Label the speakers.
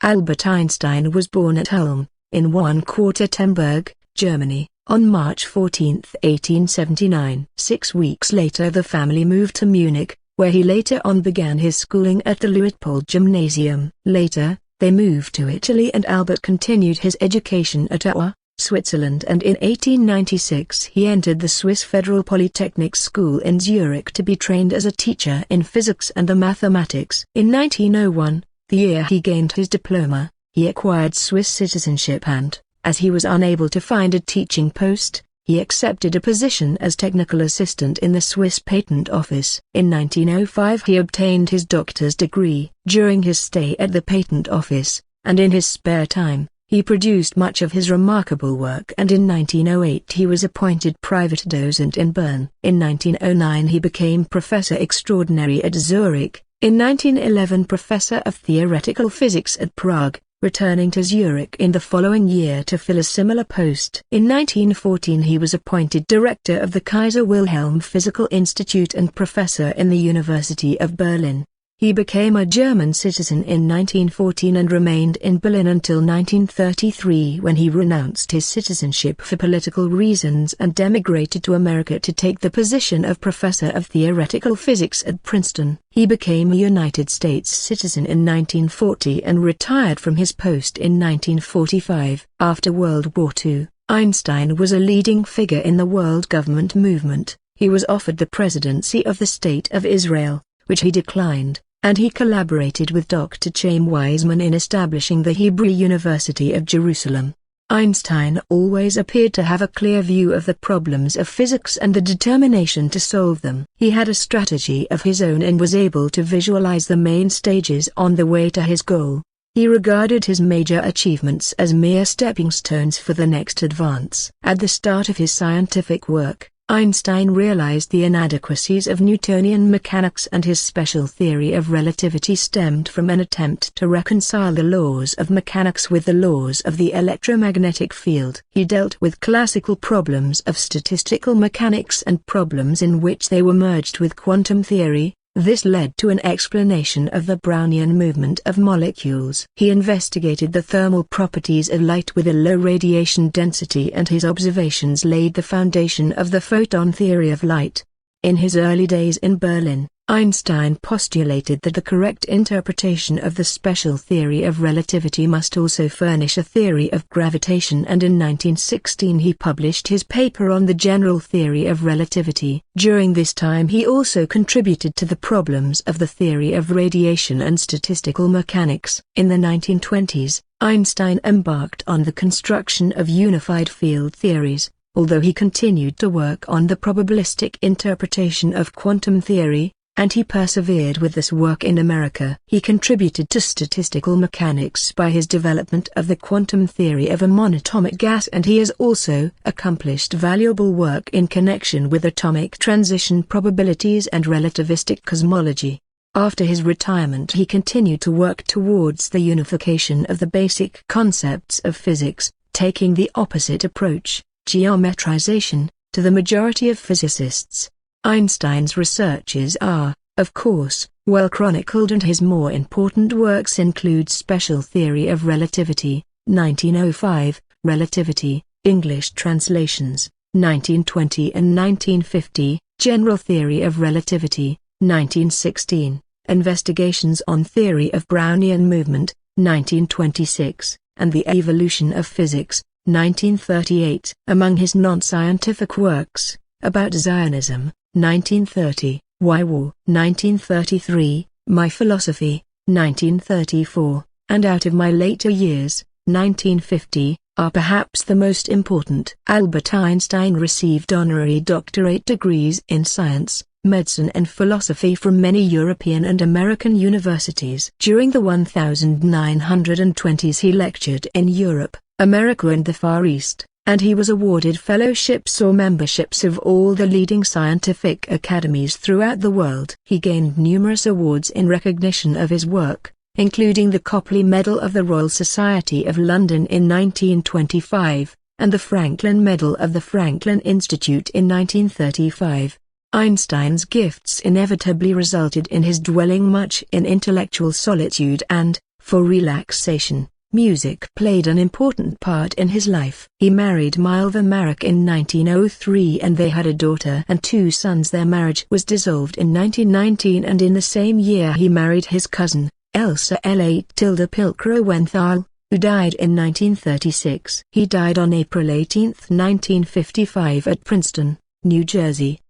Speaker 1: Albert Einstein was born at Ulm, in Weinquartenberg, Germany, on March 14, 1879. 6 weeks later the family moved to Munich, where he later on began his schooling at the Luitpold Gymnasium. Later, they moved to Italy and Albert continued his education at Auer, Switzerland, and in 1896 he entered the Swiss Federal Polytechnic School in Zurich to be trained as a teacher in physics and the mathematics. In 1901, the year he gained his diploma, he acquired Swiss citizenship and, as he was unable to find a teaching post, he accepted a position as technical assistant in the Swiss Patent Office. In 1905 he obtained his doctor's degree. During his stay at the Patent Office, and in his spare time, he produced much of his remarkable work, and in 1908 he was appointed private docent in Bern. In 1909 he became professor extraordinary at Zurich, in 1911 professor of theoretical physics at Prague, returning to Zurich in the following year to fill a similar post. In 1914 he was appointed director of the Kaiser Wilhelm Physical Institute and professor in the University of Berlin. He became a German citizen in 1914 and remained in Berlin until 1933, when he renounced his citizenship for political reasons and emigrated to America to take the position of professor of theoretical physics at Princeton. He became a United States citizen in 1940 and retired from his post in 1945. After World War II, Einstein was a leading figure in the world government movement. He was offered the presidency of the State of Israel, which he declined, and he collaborated with Dr. Chaim Weizmann in establishing the Hebrew University of Jerusalem. Einstein always appeared to have a clear view of the problems of physics and the determination to solve them. He had a strategy of his own and was able to visualize the main stages on the way to his goal. He regarded his major achievements as mere stepping stones for the next advance. At the start of his scientific work, Einstein realized the inadequacies of Newtonian mechanics, and his special theory of relativity stemmed from an attempt to reconcile the laws of mechanics with the laws of the electromagnetic field. He dealt with classical problems of statistical mechanics and problems in which they were merged with quantum theory. This led to an explanation of the Brownian movement of molecules. He investigated the thermal properties of light with a low radiation density, and his observations laid the foundation of the photon theory of light. In his early days in Berlin, Einstein postulated that the correct interpretation of the special theory of relativity must also furnish a theory of gravitation, and in 1916 he published his paper on the general theory of relativity. During this time he also contributed to the problems of the theory of radiation and statistical mechanics. In the 1920s, Einstein embarked on the construction of unified field theories, although he continued to work on the probabilistic interpretation of quantum theory, and he persevered with this work in America. He contributed to statistical mechanics by his development of the quantum theory of a monatomic gas, and he has also accomplished valuable work in connection with atomic transition probabilities and relativistic cosmology. After his retirement he continued to work towards the unification of the basic concepts of physics, taking the opposite approach, geometrization, to the majority of physicists. Einstein's researches are, of course, well chronicled, and his more important works include Special Theory of Relativity, 1905, Relativity, English translations, 1920 and 1950, General Theory of Relativity, 1916, Investigations on Theory of Brownian Movement, 1926, and The Evolution of Physics, 1938. Among his non-scientific works, About Zionism, 1930, Why War, 1933, My Philosophy, 1934, and Out of My Later Years, 1950, are perhaps the most important. Albert Einstein received honorary doctorate degrees in science, medicine and philosophy from many European and American universities. During the 1920s he lectured in Europe, America and the Far East, and he was awarded fellowships or memberships of all the leading scientific academies throughout the world. He gained numerous awards in recognition of his work, including the Copley Medal of the Royal Society of London in 1925, and the Franklin Medal of the Franklin Institute in 1935. Einstein's gifts inevitably resulted in his dwelling much in intellectual solitude and, For relaxation, music played an important part in his life. He married Milva Marek in 1903 and they had a daughter and 2 sons. Their marriage was dissolved in 1919 and in the same year he married his cousin, Elsa L. Tilda Pilkrowenthal, who died in 1936. He died on April 18, 1955 at Princeton, New Jersey.